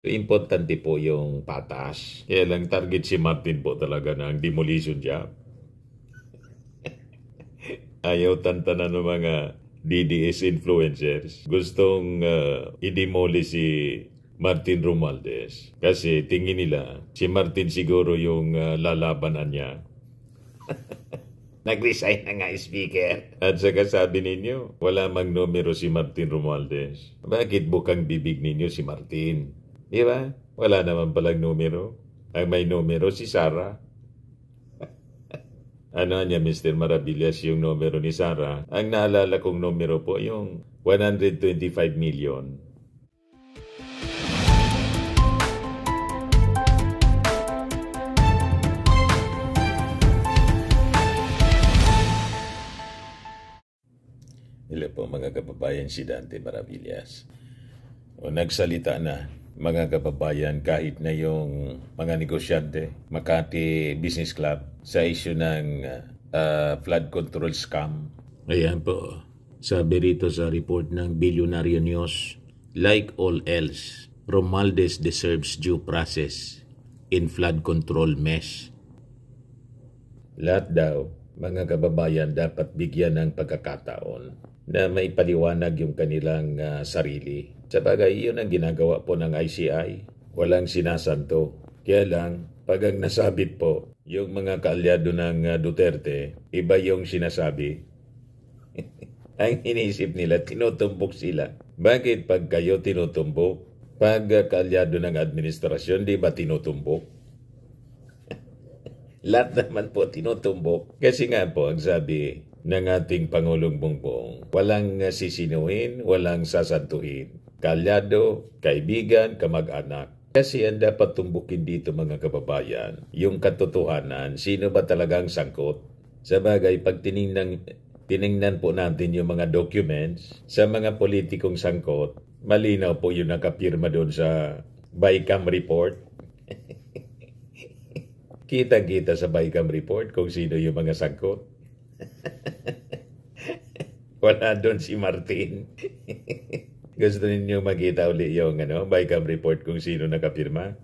Importante po yung patas. Kaya lang target si Martin po talaga ng demolition job. Ayaw tantanan ng mga DDS influencers. Gustong i-demoli si Martin Romualdez. Kasi tingin nila, si Martin siguro yung lalabanan niya. Nag-resign na nga speaker. At saka sabi ninyo, wala mang numero si Martin Romualdez. Bakit bukang bibig ninyo si Martin? Di ba? Wala naman palang numero. Ang may numero si Sara. Ano niya, Mr. Maravillas, yung numero ni Sara? Ang naalala kong numero po, yung 125 million. Hello po mga kababayan, si Dante Maravillas. O nagsalita na mga kababayan kahit na yung mga negosyante, Makati Business Club sa issue ng flood control scam. Ayan po, sabi rito sa report ng Billionaire News, like all else, Romualdez deserves due process in flood control mess. Lahat daw, mga kababayan, dapat bigyan ng pagkakataon na maipaliwanag yung kanilang sarili. Sa bagay, yun ang ginagawa po ng ICI. Walang sinasanto. Kaya lang, pag ang nasabit po, yung mga kaalyado ng Duterte, iba yung sinasabi. Ang inisip nila, tinutumbok sila. Bakit pag kayo tinutumbok? Pag kaalyado ng administrasyon, di ba tinutumbok? Lahat naman po tinutumbok. Kasi nga po, ang sabi ng ating Pangulong Bongbong, walang sisinuhin, walang sasantuhin. Kalyado, kaibigan, kamag-anak. Kasi ang dapat tumbukin dito mga kababayan, yung katotohanan, sino ba talagang sangkot? Sa bagay, pag tiningnan po natin yung mga documents sa mga politikong sangkot, malinaw po yung nakapirma doon sa BICAM report. Kita-kita sa BICAM report kung sino yung mga sangkot. Wala doon si Martin. Gusto ninyo makita uli yung BICAM report kung sino nakapirma?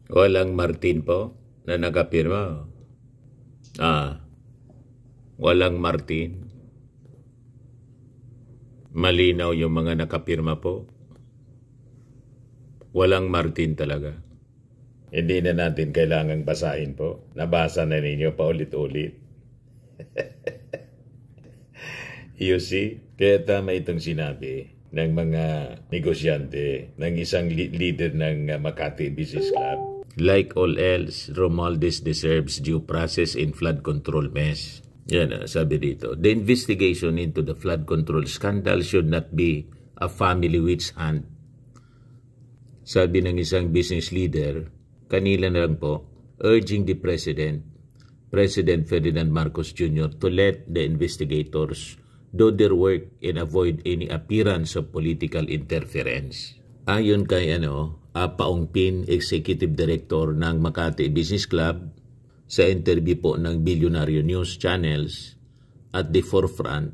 Walang Martin po na nakapirma. Walang Martin. Malinaw yung mga nakapirma po. Walang Martin talaga. Hindi na natin kailangang basahin po. Nabasa na ninyo pa ulit-ulit. You see? Kaya tama itong sinabi ng mga negosyante, ng isang leader ng Makati Business Club. Like all else, Romualdez deserves due process in flood control mess. Yan, sabi dito. The investigation into the flood control scandal should not be a family witch hunt. Sabi ng isang business leader, kanila na lang po, urging the President Ferdinand Marcos Jr. to let the investigators do their work and avoid any appearance of political interference. Ayon kay Paong Pin, Executive Director ng Makati Business Club, sa interview po ng Billionaire News Channels at the forefront,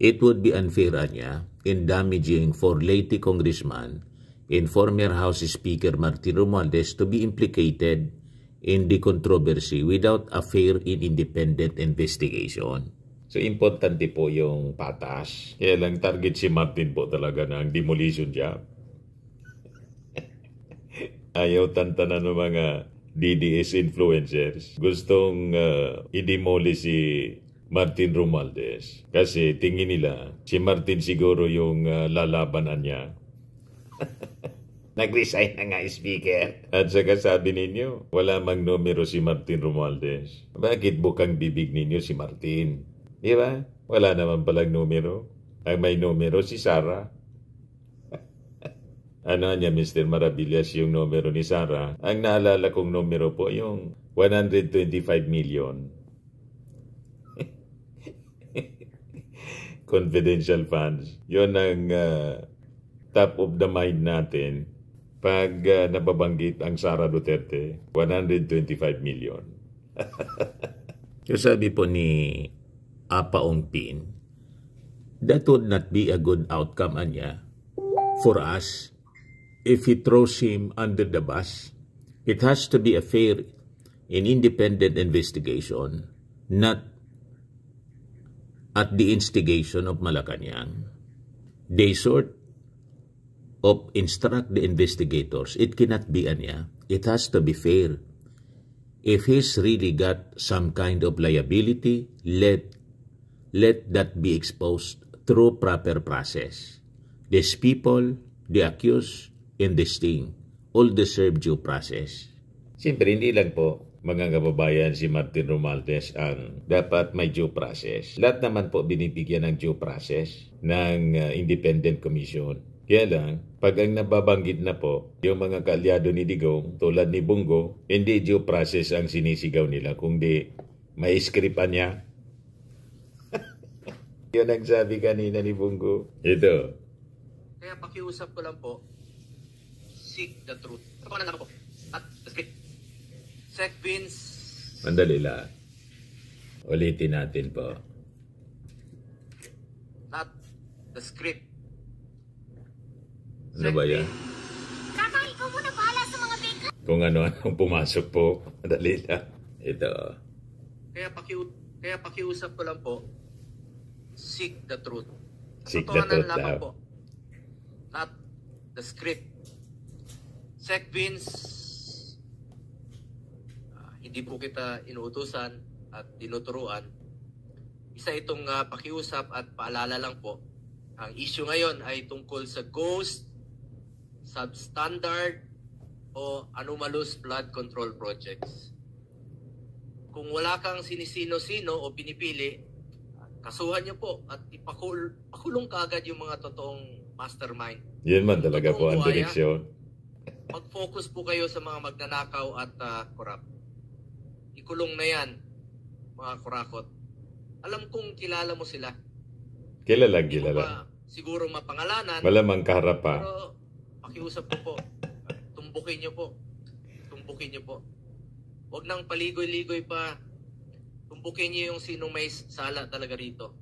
it would be unfair niya and damaging for late Congressman and former House Speaker Martin Romualdez to be implicated in the controversy without a fair and independent investigation. So, importante po yung patas. Kaya lang target si Martin po talaga ng demolition job. Ayaw tantanan ng mga DDS influencers. Gustong i-demoli si Martin Romualdez. Kasi tingin nila, si Martin siguro yung lalabanan niya. Nag-resign na nga speaker. At saka sabi ninyo, wala mang numero si Martin Romualdez. Bakit bukang bibig ninyo si Martin? Di ba? Wala naman palang numero. Ang may numero si Sara. Ano niya, Mr. Maravillas, yung numero ni Sara? Ang naalala kong numero po, yung 125 million. Confidential funds. Yun ang top of the mind natin pag nababanggit ang Sara Duterte, 125 million. Yung sabi po ni Paong Pin, that would not be a good outcome niya for us if he throws him under the bus. It has to be a fair and independent investigation, not at the instigation of Malacanang. They sort of instruct the investigators. It cannot be anya. It has to be fair. If he's really got some kind of liability, let that be exposed through proper process. These people, the accused in this thing, all deserve due process. Siyempre, hindi lang po mga kababayan si Martin Romualdez ang dapat may due process. Lahat naman po binibigyan ng due process ng independent commission. Kaya lang, pag ang nababanggit na po, yung mga kaalyado ni Digong, tulad ni Bongo, hindi due process ang sinisigaw nila, kundi may scriptan niya. Yun ang sabi kanina ni Bongo. Ito. Kaya pakiusap ko lang po, seek the truth. Ito pa po. At the script. Sec Vince. Mandali lang. Ulitin natin po. Not the script. Ano ba yan? Kaka, ikaw muna bahala sa mga bacon. Kung ano-anong pumasok po. Madali lang. Ito. Kaya pakiusap ko lang po, seek the truth. Seek the truth lamang daw. po. Not the script. Sec Vince, hindi po kita inuutusan at tinuturuan. Isa itong pakiusap at paalala lang po. Ang issue ngayon ay tungkol sa ghost, substandard, o anomalous flood control projects. Kung wala kang sinisino-sino o pinipili, kasuhan niyo po at ipakulong kaagad yung mga totoong mastermind. Yan man talaga po ang direksyon. Mag-focus po kayo sa mga magnanakaw at korap. Ikulong na yan, mga kurakot. Alam kong kilala mo sila. Kilala. Siguro mapangalanan. Malamang kaharap pa. Pero pakiusap ko po. Tumbukin niyo po. Huwag nang paligoy-ligoy pa. Tumbukin niyo yung sinong may sala talaga rito.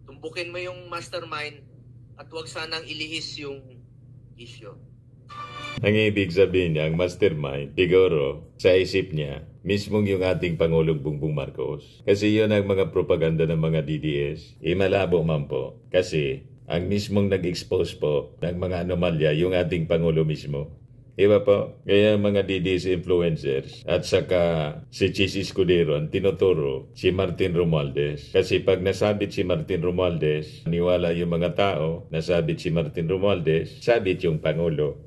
Tumbukin mo yung mastermind at huwag sanang ilihis yung issue. Ang ibig sabihin niya, ang mastermind, siguro, sa isip niya, mismong yung ating Pangulong Bongbong Marcos. Kasi yun ang mga propaganda ng mga DDS. Malabo man po. Kasi ang mismong nag-expose po ng mga anomalya, yung ating Pangulo mismo. Iba po, kaya mga DDS influencers at saka si Chis Escudero ang tinuturo si Martin Romualdez. Kasi pag nasabit si Martin Romualdez, niwala yung mga tao, nasabit si Martin Romualdez, sabit yung Pangulo.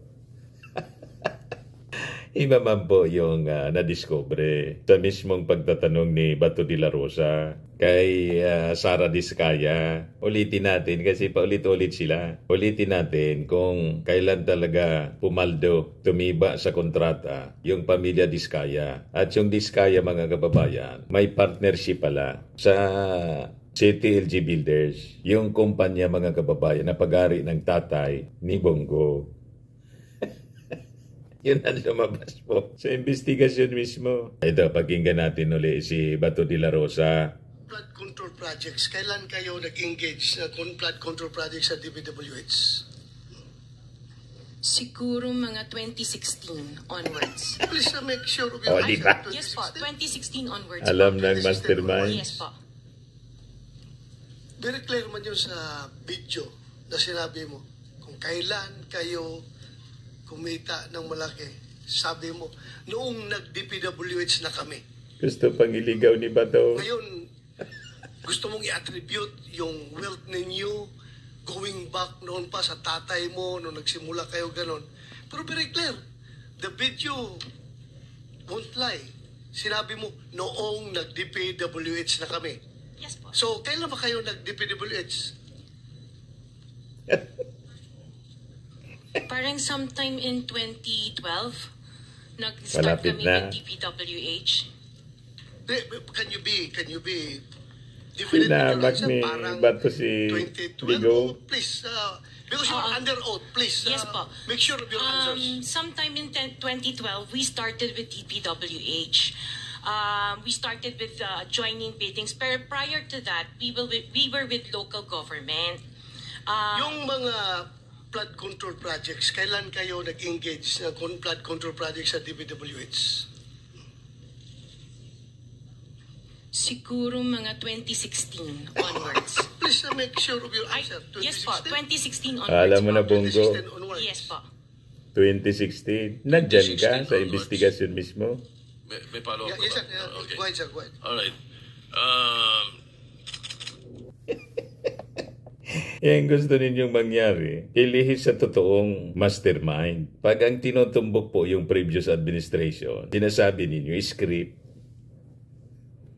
Iba man po yung nadiscover sa mismong pagtatanong ni Bato de la Rosa kay Sara Diskaya. Ulitin natin kasi paulit-ulit sila. Ulitin natin kung kailan talaga pumaldo, tumiba sa kontrata yung pamilya Diskaya. At yung Diskaya, mga kababayan, may partnership pala sa City LG Builders, yung kumpanya, mga kababayan, na pag-ari ng tatay ni Bongo. Yun ang lumabas po sa investigasyon mismo. Ito, pakinggan natin uli si Bato de la Rosa. Flood control projects, kailan kayo nag-engage sa flood control projects sa DPWH? Siguro mga 2016 onwards. Please make sure of your di ba? Yes po, 2016 onwards. Alam ng mastermind. Yes po. Very clear man yun sa video na sinabi mo. Kung kailan kayo kumita ng malaki. Sabi mo, noong nag-DPWH na kami. Gusto pang iligaw ni Bato. Ngayon, gusto mong i-attribute yung wealth ninyo going back noon pa sa tatay mo, noong nagsimula kayo ganon. Pero very clear, the video won't lie. Sinabi mo, noong nag-DPWH na kami. Yes po. So, kailan ba kayo nag-DPWH? Parang sometime in 2012, nag-start Malapit kami na. with DPWH. Can you be definite with your Sinabak answer? ni Parang Bato si 2012? Digong. Please, because you're under oath, please Yes po. make sure of your answers. Sometime in 2012, we started with DPWH. We started with joining biddings. Pero prior to that, we were with local government. Yung mga flood control projects? Kailan kayo nag-engage sa flood control projects sa DPWH? Siguro mga 2016 onwards. Please make sure of your answer. Yes po, 2016 onwards. Alam mo na, po. Bongo, 2016 onwards. Yes po. 2016. Nandyan ka 2016 sa onwards. investigasyon mismo? May follow-up Yes, sir. ba? Okay. Go ahead, sir. Go ahead. Alright. Yan gusto ninyong mangyari. Ilihis sa totoong mastermind. Pag ang tinutumbok po yung previous administration, sinasabi ninyo, script.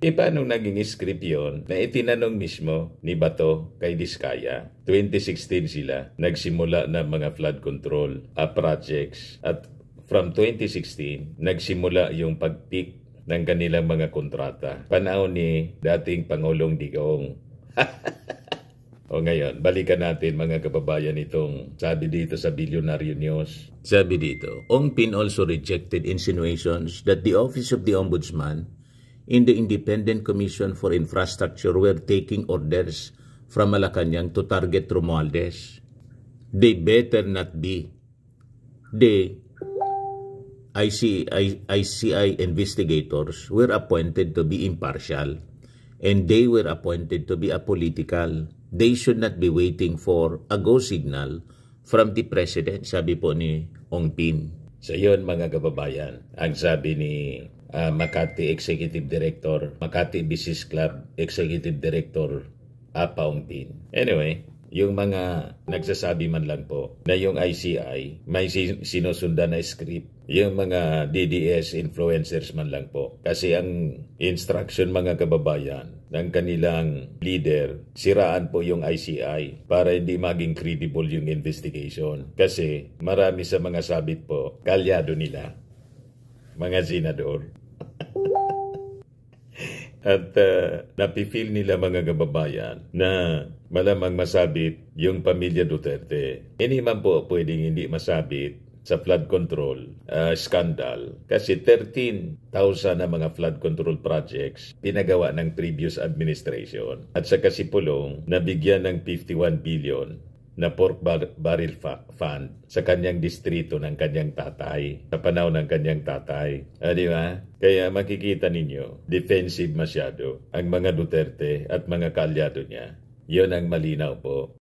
Paano naging script yon na itinanong mismo ni Bato kay Diskaya? 2016 sila nagsimula ng mga flood control projects at from 2016 nagsimula yung pag-peak ng kanilang mga kontrata. Panahon ni dating Pangulong Digong. O ngayon, balikan natin mga kababayan itong sabi dito sa Billionaire News. Sabi dito, Ong Pin also rejected insinuations that the Office of the Ombudsman in the Independent Commission for Infrastructure were taking orders from Malacanang to target Romualdez. They better not be. The ICI investigators were appointed to be impartial and they were appointed to be apolitical. They should not be waiting for a go signal from the President, sabi po ni Ong Pin. So yun mga kababayan, ang sabi ni Makati Executive Director, Makati Business Club Executive Director, Apa Ong Pin. Anyway, yung mga nagsasabi man lang po na yung ICI may sinusundan na script, yung mga DDS influencers man lang po. Kasi ang instruction mga kababayan ng kanilang leader, siraan po yung ICI para hindi maging credible yung investigation. Kasi marami sa mga sabit po, kalyado nila, mga senador. At napifeel nila mga kababayan na malamang masabit yung pamilya Duterte. Hindi man po pwedeng hindi masabit sa flood control scandal kasi 13,000 na mga flood control projects pinagawa ng previous administration. At sa Kasipulong, nabigyan ng 51 billion na pork barrel fund sa kanyang distrito ng kanyang tatay, sa panahon ng kanyang tatay. Di ba? Kaya makikita ninyo, defensive masyado ang mga Duterte at mga kaalyado niya. Yun ang malinaw po.